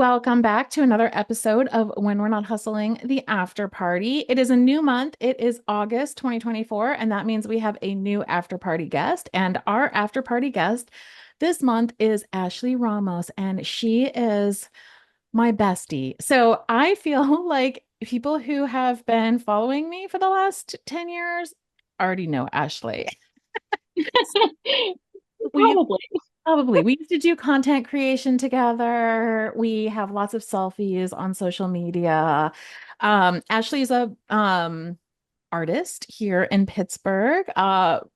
Welcome back to another episode of When We're Not Hustling, the After Party. It is a new month. It is August 2024, and that means we have a new After Party guest. And our After Party guest this month is Ashley Ramos, and she is my bestie. So I feel like people who have been following me for the last 10 years already know Ashley. We Probably. Probably. We used to do content creation together. We have lots of selfies on social media. Ashley's a artist here in Pittsburgh,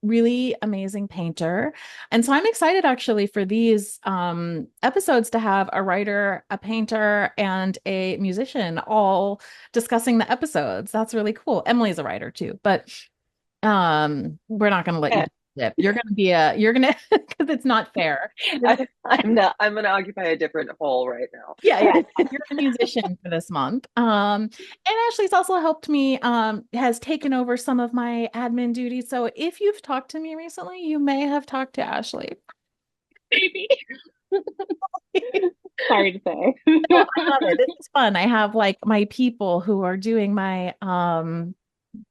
really amazing painter. And so I'm excited actually for these episodes to have a writer, a painter, and a musician all discussing the episodes. That's really cool. Emily's a writer too, but we're not going to let you Yeah. do it. You're gonna because it's not fair. I'm not. I'm going to occupy a different hole right now. Yeah. You're the musician for this month. And Ashley's also helped me, has taken over some of my admin duties. So if you've talked to me recently, you may have talked to Ashley. Maybe. Sorry to say. No, I love it. This is fun. I have like my people who are doing my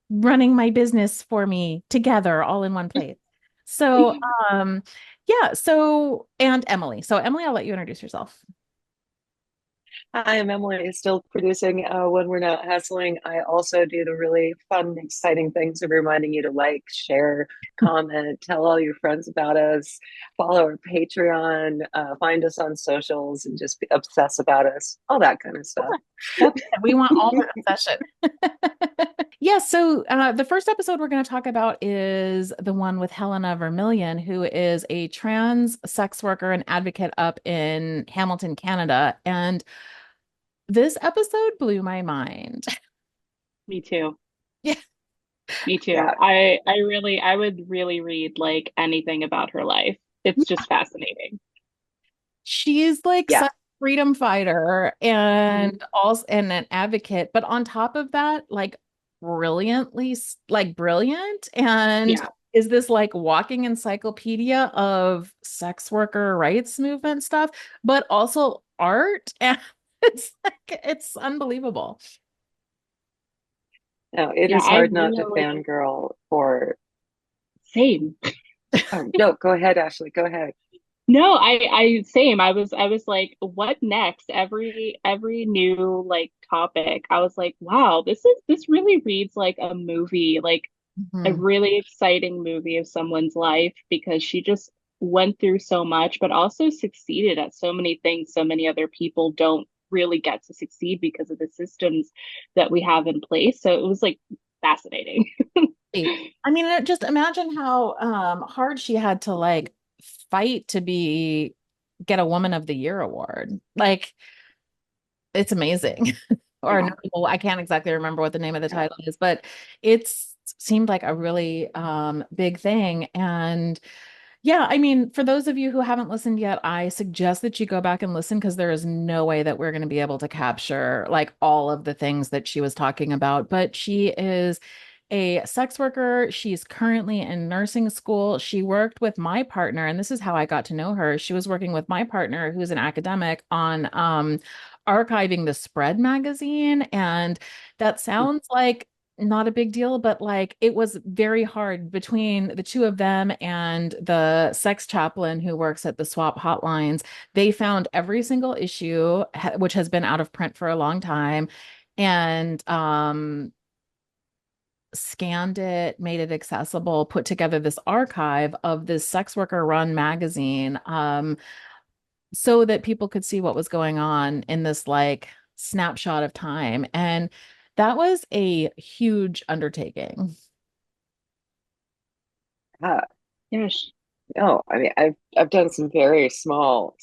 running my business for me together all in one place. So yeah, so and Emily. So Emily, I'll let you introduce yourself. Hi, I'm Emily. Still producing when we're not hustling. I also do the really fun, exciting things of reminding you to like, share, comment, tell all your friends about us, follow our Patreon, find us on socials, and just obsess about us. All that kind of stuff. That's it. We want all the obsession. Yeah, so the first episode we're going to talk about is the one with Jelena Vermilion, who is a trans sex worker and advocate up in Hamilton, Canada. And this episode blew my mind. Me too. Yeah. Me too. Yeah. I would really read like anything about her life. It's just fascinating. She's like Yeah. such a freedom fighter and also and an advocate, but on top of that, like brilliant and Yeah. is this like walking encyclopedia of sex worker rights movement stuff, but also art and it's unbelievable. No, it Yeah, is I hard not to really fangirl for. same. Oh, no, go ahead, Ashley. Go ahead. No, I same. I was like, what next? Every new like topic. I was like, wow, this really reads like a movie, like a Mhm. really exciting movie of someone's life because she just went through so much, but also succeeded at so many things so many other people don't really get to succeed because of the systems that we have in place. So it was like fascinating. I mean, just imagine how hard she had to like fight to be get a Woman of the Year award. Like it's amazing. Or Yeah. no, well, I can't exactly remember what the name of the Yeah. title is, but it's seemed like a really big thing. And yeah, I mean, for those of you who haven't listened yet, I suggest that you go back and listen because there is no way that we're going to be able to capture like all of the things that she was talking about. But she is a sex worker. She's currently in nursing school. She worked with my partner, and this is how I got to know her. She was working with my partner, who's an academic, on archiving the Spread magazine. And that sounds like not a big deal, but like it was very hard between the two of them and the sex chaplain who works at the swap hotlines. They found every single issue, which has been out of print for a long time, and scanned it, made it accessible, put together this archive of this sex worker run magazine, so that people could see what was going on in this like snapshot of time. And that was a huge undertaking. Yeah. Yes. No, I mean I've done some very small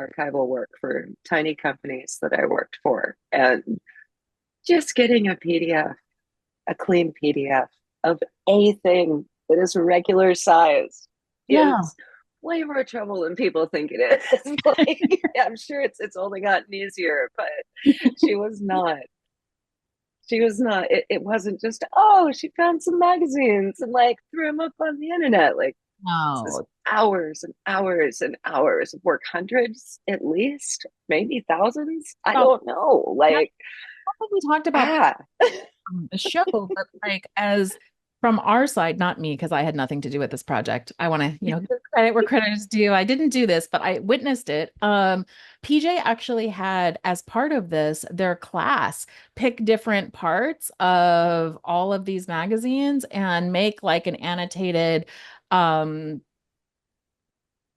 archival work for tiny companies that I worked for, and just getting a PDF, a clean PDF of a thing that is regular size Yeah. is way more trouble than people think it is. Like, I'm sure it's only gotten easier, but she was not. She was not. It wasn't just, oh, she found some magazines and like threw them up on the internet. Like, This is No. hours and hours and hours of work, hundreds at least, maybe thousands. I Well, don't know. yeah, Like, we talked about ah, the show, but like as from our side, not me, because I had nothing to do with this project. I want to, give credit where credit is due. I didn't do this, but I witnessed it. PJ actually had, as part of this, their class pick different parts of all of these magazines and make like an annotated um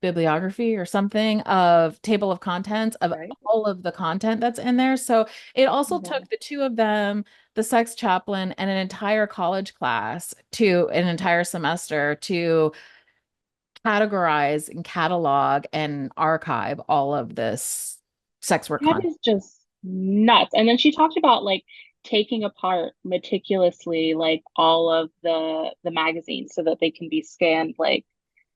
bibliography or something of table of contents of right. all of the content that's in there. So it also Yeah. took the two of them, the sex chaplain, and an entire college class to an entire semester to categorize and catalog and archive all of this sex work That content. is just nuts. And then she talked about like taking apart meticulously like all of the magazines so that they can be scanned like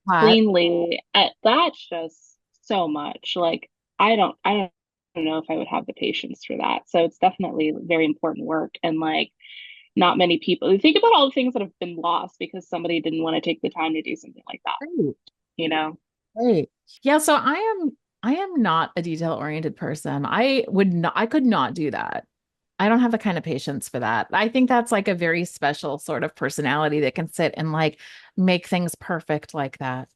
cleanly. That's just so much. Like I don't know if I would have the patience for that. So it's definitely very important work and like not many people think about all the things that have been lost because somebody didn't want to take the time to do something like that, Right. you know? Right. Yeah, so I am not a detail-oriented person. I could not do that. I don't have the kind of patience for that. I think that's like a very special sort of personality that can sit and like make things perfect like that.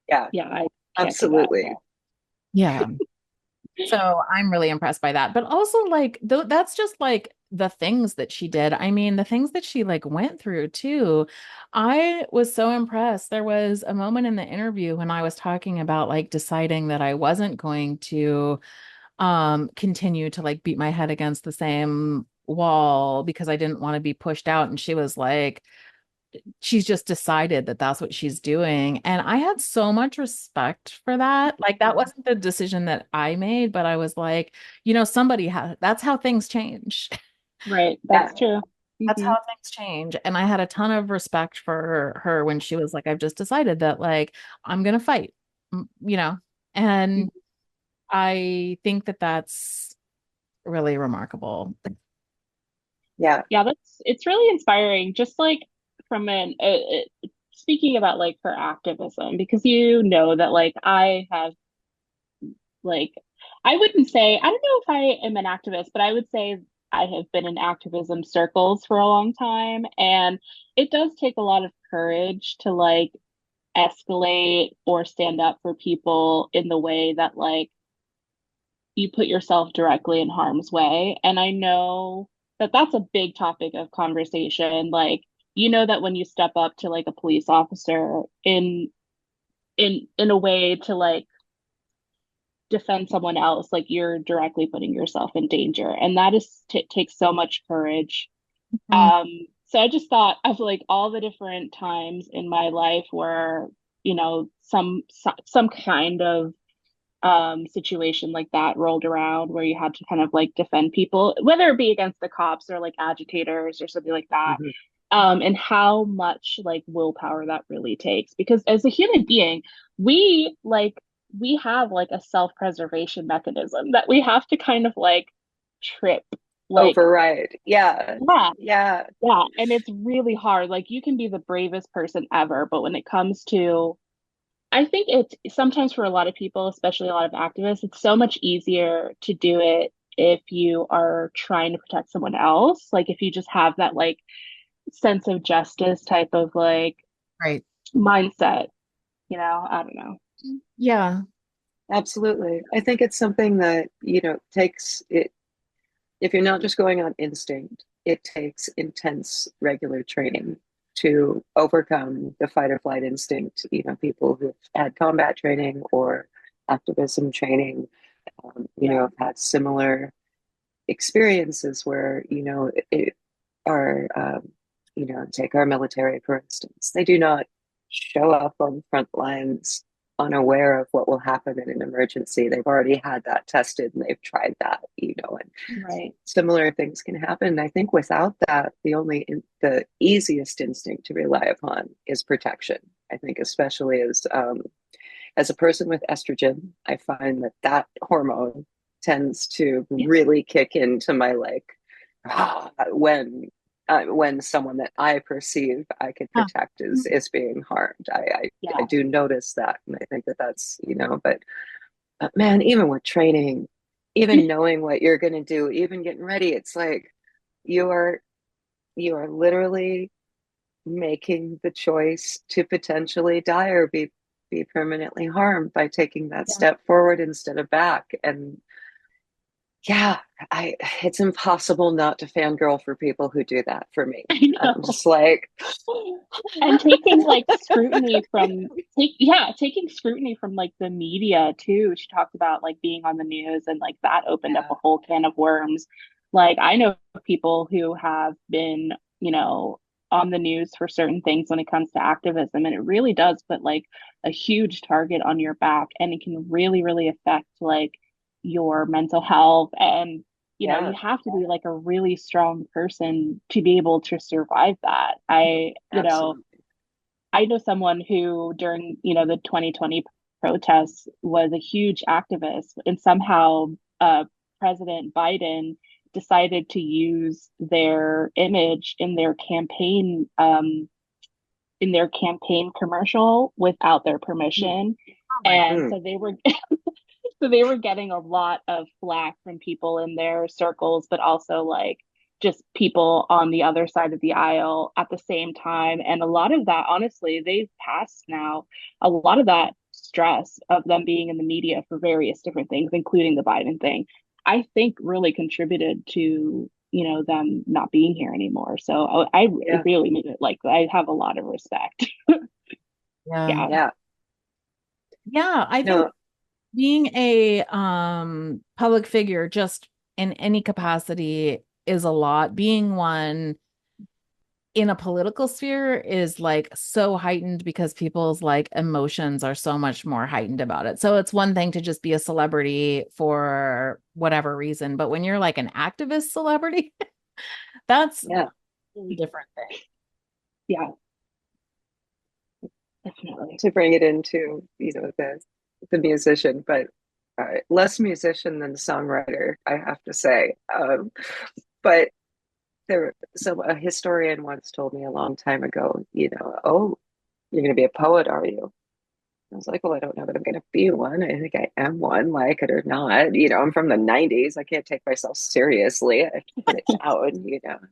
Yeah, Yeah, I can't do that. absolutely. Yeah. So I'm really impressed by that. But also like that's just like the things that she did. I mean, the things that she like went through too. I was so impressed. There was a moment in the interview when I was talking about like deciding that I wasn't going to continue to like beat my head against the same wall because I didn't want to be pushed out, and she was like, she's just decided that that's what she's doing. And I had so much respect for that. Like that Mhm. wasn't the decision that I made, but I was like, somebody has, that's how things change. Right, Yeah, that's true. That's Hmm. how things change. And I had a ton of respect for her when she was like, I've just decided that like I'm gonna fight, and I think that that's really remarkable. yeah, Yeah, that's it's really inspiring. Just like from an speaking about like her activism, because you know that like I have like I wouldn't say I don't know if I am an activist, but I would say I have been in activism circles for a long time, and it does take a lot of courage to like escalate or stand up for people in the way that like you put yourself directly in harm's way. And I know that that's a big topic of conversation. Like, you know that when you step up to like a police officer in a way to like defend someone else, like you're directly putting yourself in danger, and that is takes so much courage. Mhm. So I just thought of like all the different times in my life where some kind of situation like that rolled around where you had to kind of like defend people, whether it be against the cops or like agitators or something like that. mhm. And how much like willpower that really takes. Because as a human being, we like we have like a self-preservation mechanism that we have to kind of like trip. Like, Override. Yeah, yeah, yeah, yeah. And it's really hard. Like you can be the bravest person ever, but when it comes to I think it's sometimes for a lot of people, especially a lot of activists, it's so much easier to do it if you are trying to protect someone else. Like if you just have that like sense of justice type of like Right. mindset, I don't know. Yeah. absolutely. I think it's something that, takes it, if you're not just going on instinct, it takes intense regular training to overcome the fight or flight instinct. People who've had combat training or activism training, Yeah. have had similar experiences where, are, take our military, for instance. They do not show up on the front lines unaware of what will happen in an emergency. They've already had that tested and they've tried that, and Right. similar things can happen. I think without that, the easiest instinct to rely upon is protection. I think especially as a person with estrogen, I find that hormone tends to Yeah. really kick into my like when when someone that I perceive I could Huh. protect is being harmed. I Yeah. do notice that, and I think that that's, but man, even with training, even knowing what you're going to do, even getting ready, it's like you are you are literally making the choice to potentially die or be permanently harmed by taking that Yeah. step forward instead of back. And yeah, I it's impossible not to fangirl for people who do that for me. I I'm know. just like And taking like scrutiny from taking scrutiny from like the media too. She talked about like being on the news and like that opened up yeah, a whole can of worms. Like I know people who have been, on the news for certain things when it comes to activism, and it really does put like a huge target on your back, and it can really, really affect like your mental health. And yeah, you have to be like a really strong person to be able to survive that. absolutely. I know someone who during, the 2020 protests was a huge activist, and somehow President Biden decided to use their image in their campaign commercial without their permission. Oh my And Mm, so they were so they were getting a lot of flack from people in their circles, but also like just people on the other side of the aisle at the same time. And a lot of that, honestly, they've passed now. A lot of that stress of them being in the media for various different things, including the Biden thing, I think really contributed to, them not being here anymore. So I yeah, really mean it. Like, I have a lot of respect. Yeah. Yeah. yeah. Yeah, I think No, being a public figure just in any capacity is a lot. Being one in a political sphere is like so heightened because people's like emotions are so much more heightened about it. So it's one thing to just be a celebrity for whatever reason, but when you're like an activist celebrity, that's yeah. a different thing. Yeah, definitely. To bring it into, the musician, but less musician than songwriter, I have to say. But so a historian once told me a long time ago, oh, you're going to be a poet, are you? I was like, well, I don't know that I'm going to be one. I think I am one, like it or not. I'm from the 90s. I can't take myself seriously. I have to put it down.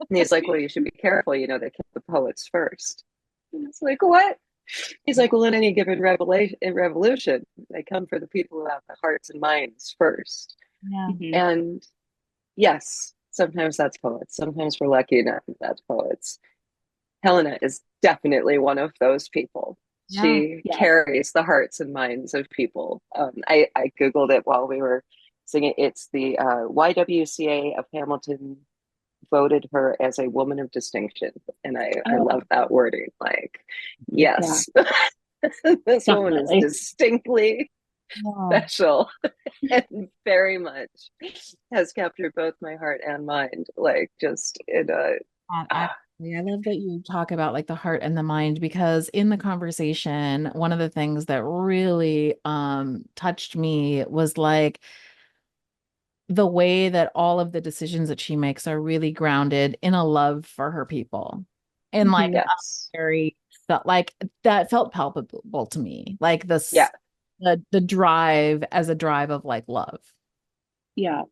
And he's like, well, you should be careful. They kill the poets first. And it's like, what? He's like, well, in any given revolution, they come for the people who have the hearts and minds first. Yeah. Mhm. And yes, sometimes that's poets. Sometimes we're lucky enough that that's poets. Helena is definitely one of those people. Yeah. She Yeah. carries the hearts and minds of people. I Googled it while we were singing. It's the YWCA of Hamilton voted her as a woman of distinction. And I Oh, love that wording. Like, yeah, yes, this woman is definitely. distinctly Yeah. special and very much has captured both my heart and mind. Like, just in a, Absolutely. I love that you talk about like the heart and the mind because in the conversation, one of the things that really touched me was like the way that all of the decisions that she makes are really grounded in a love for her people. And like Mhm. a yes. very felt like that felt palpable to me. Like Yeah. the drive as a drive of like love. Yeah.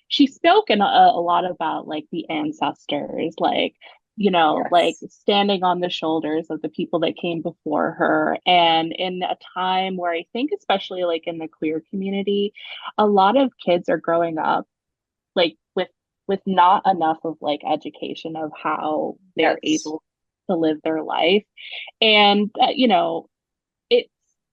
She spoke a lot about like the ancestors, like, like Yes. standing on the shoulders of the people that came before her. And in a time where I think, especially like in the queer community, a lot of kids are growing up like with not enough of like education of how they're Yes. able to live their life. And it's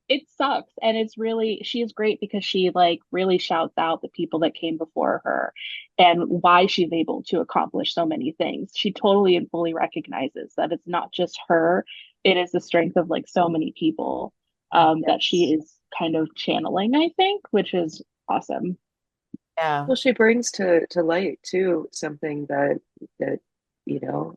it sucks, and it's really she is great because she like really shouts out the people that came before her and why she's able to accomplish so many things. She totally and fully recognizes that it's not just her, it is the strength of like so many people, that she Yes. is kind of channeling, I think, which is awesome. Yeah. Well, she brings to light too something that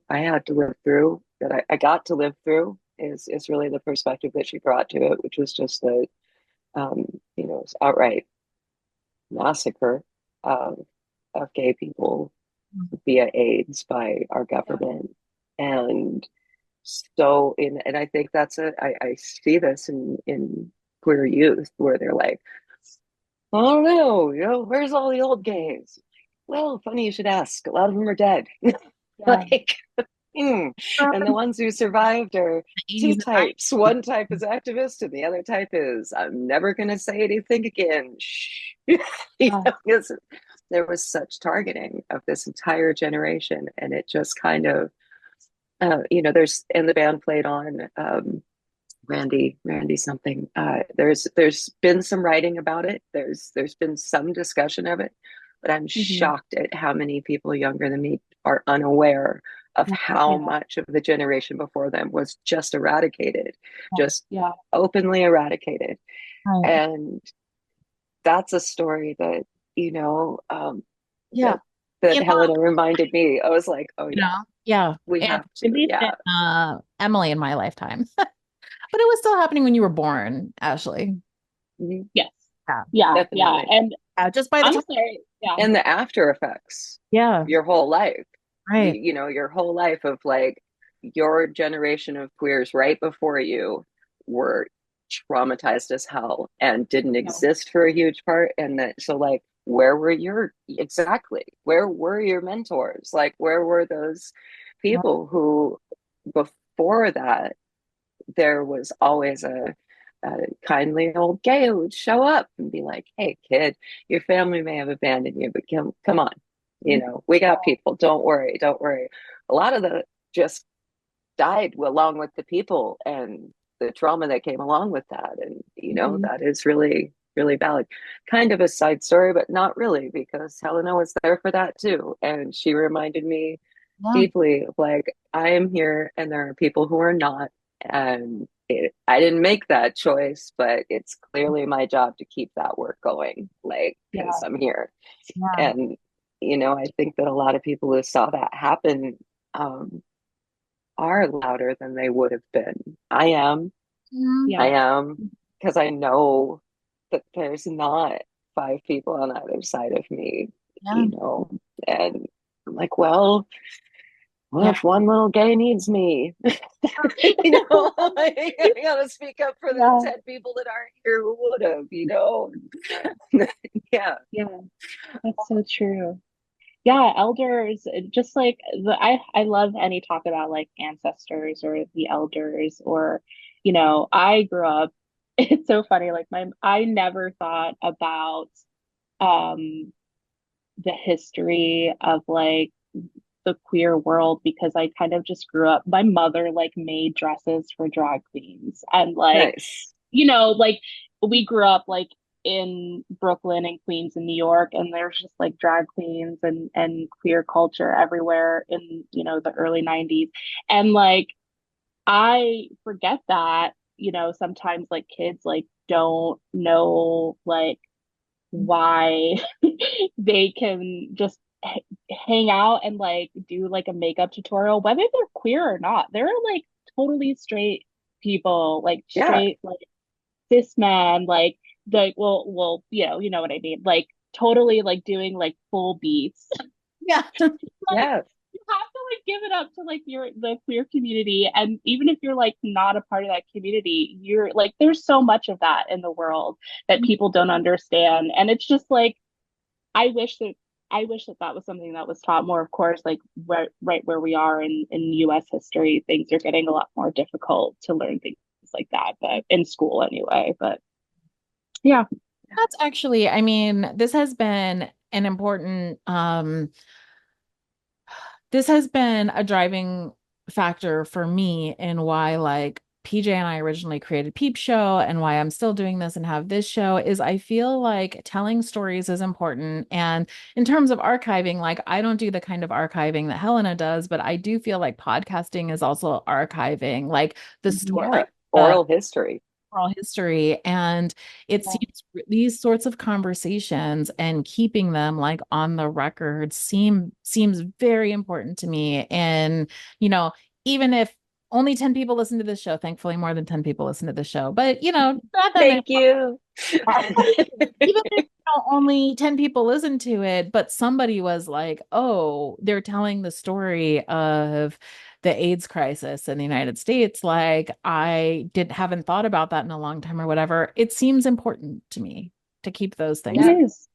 I had to live through, that I got to live through, is really the perspective that she brought to it, which was just the outright massacre of gay people via AIDS by our government. And so and I think I see this in queer youth where they're like, oh no, where's all the old gays? Well, funny you should ask. A lot of them are dead. Yeah. Like, and the ones who survived are The two 80s and types. One type is activist, and the other type is I'm never going to say anything again. Shh. Yeah. There was such targeting of this entire generation, and it just kind of, there's and the band played on Randy something. There's been some writing about it. There's been some discussion of it, but I'm Mhm. shocked at how many people younger than me are unaware of how Yeah. much of the generation before them was just eradicated, just Yeah. openly eradicated. right. And that's a story that, you know, um, Yeah. that that Yeah. Helena reminded me. I was like, oh You know, yeah, yeah. we And have at to. least in Yeah. Emily in my lifetime. But it was still happening when you were born, Ashley. Mhm. Yes. Yeah. Yeah. Yeah. Definitely. And Just by the I'm time. sorry. Yeah. And the after effects, Yeah. your whole life, Right. your whole life of like your generation of queers right before you were traumatized as hell and didn't Yeah. exist for a huge part. And that, so like, where were your mentors? Like, where were those Yeah. people who, before that, there was always a kindly old gay who would show up and be like, "Hey, kid, your family may have abandoned you, but come on, we got people. Don't worry, don't worry." A lot of the just died along with the people and the trauma that came along with that, and Mhm. that is really really valid. Kind of a side story, but not really because Helena was there for that too, and she reminded me Yeah. deeply of like I am here and there are people who are not, and I didn't make that choice, but it's clearly my job to keep that work going, like because Yeah. I'm here. Yeah. And I think that a lot of people who saw that happen um, are louder than they would have been. Mhm. I Yeah. am, because I know that there's not five people on either side of me, Yeah. you know, and I'm like, well, what Yeah. if one little gay needs me? Like, I gotta speak up for the Yeah. 10 people that aren't here who would have, Yeah. Yeah. That's so true. Yeah, elders, just like I love any talk about like ancestors or the elders or I grew up it's so funny like my I never thought about um the history of like the queer world because I kind of just grew up my mother like made dresses for drag queens and like Nice. like we grew up like in Brooklyn and Queens and New York, and there's just like drag queens and queer culture everywhere in the early 90s. And like I forget that, sometimes like kids like don't know like why they can just hang out and like do like a makeup tutorial, whether they're queer or not. They're like totally straight people, like Yeah. straight like cis man, like well, you know what I mean, like totally like doing like full beats. Yeah. Like Yeah. you have to like give it up to like the queer community, and even if you're like not a part of that community, you're like there's so much of that in the world that people don't understand, and it's just like I wish that that was something that was taught more. Of course, like right where we are in U.S. history, things are getting a lot more difficult to learn things like that, but in school anyway. But yeah, That's actually, I mean, this has been an important this has been a driving factor for me in why like PJ and I originally created Peep Show and why I'm still doing this and have this show is I feel like telling stories is important. And in terms of archiving, like I don't do the kind of archiving that Helena does, but I do feel like podcasting is also archiving like the story, Yeah. like the Oral history. oral history. And it seems these sorts of conversations and keeping them like on the record seems very important to me. And, even if only 10 people listen to this show, thankfully more than 10 people listen to the show, but not that many. Thank you. Even if only 10 people listened to it, but somebody was like, oh, they're telling the story of the AIDS crisis in the United States. Like, haven't thought about that in a long time or whatever. It seems important to me to keep those It things. Yeah. is.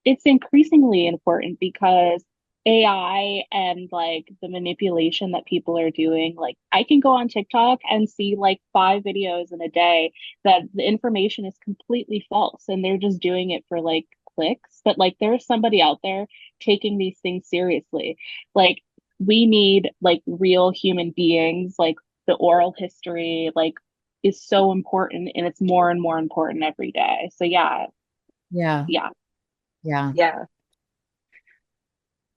It's increasingly important because AI and like the manipulation that people are doing, like I can go on TikTok and see like 5 videos in a day that the information is completely false and they're just doing it for like clicks. But like there's somebody out there taking these things seriously. Like we need like real human beings, like the oral history, like is so important and it's more and more important every day. So yeah, Yeah. yeah. Yeah. Yeah.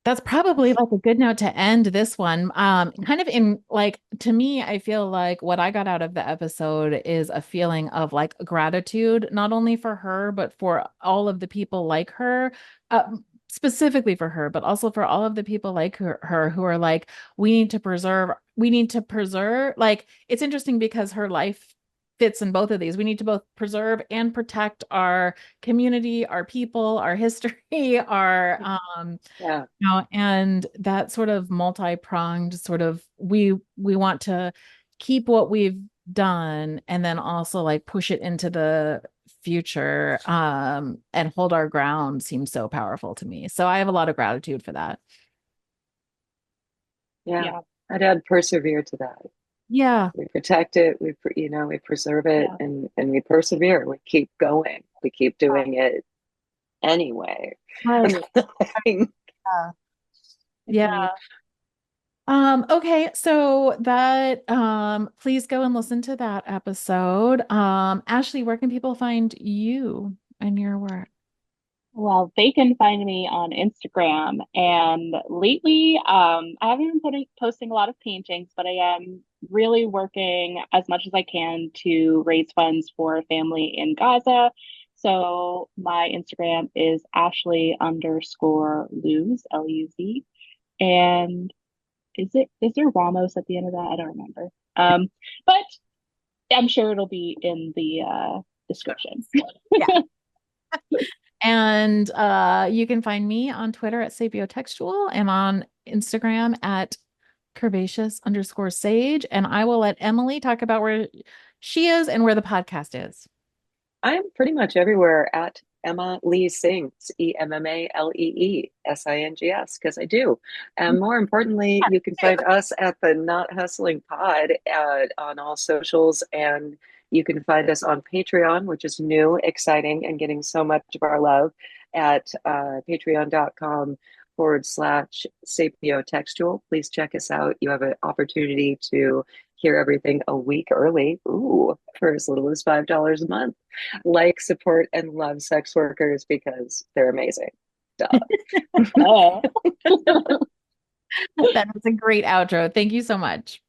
That's probably like a good note to end this one. Kind of in like to me, I feel like what I got out of the episode is a feeling of like gratitude, not only for her, but for all of the people like her, specifically for her, but also for all of the people like her who are like, we need to preserve. Like, it's interesting because her life fits in both of these. We need to both preserve and protect our community, our people, our history, our Yeah. and that sort of multi-pronged sort of we want to keep what we've done and then also like push it into the future and hold our ground seems so powerful to me. So I have a lot of gratitude for that. Yeah. Yeah. I'd add persevere to that. Yeah. We protect it, we preserve it, Yeah. and we persevere. We keep going. We keep doing it anyway. Right. Yeah. Yeah. Agreed. Yeah. Okay, so that please go and listen to that episode. Ashley, where can people find you and your work? Well, they can find me on Instagram. And lately, I haven't been posting a lot of paintings, but I am really working as much as I can to raise funds for a family in Gaza. So my Instagram is Ashley underscore Luz, Luz. And is there Ramos at the end of that? I don't remember. But I'm sure it'll be in the description. Yeah. And you can find me on Twitter at sapiotextual and on Instagram at curvaceous_sage. And I will let Emily talk about where she is and where the podcast is. I'm pretty much everywhere at Emma Lee Sings, EMMALEESINGS, because I do. And more importantly, you can find us at the Not Hustling Pod on all socials. And you can find us on Patreon, which is new, exciting, and getting so much of our love at patreon.com/ sapiotextual. Please check us out. You have an opportunity to hear everything a week early. Ooh, for as little as $5 a month. Like, support, and love sex workers because they're amazing. Duh. Oh. That was a great outro. Thank you so much.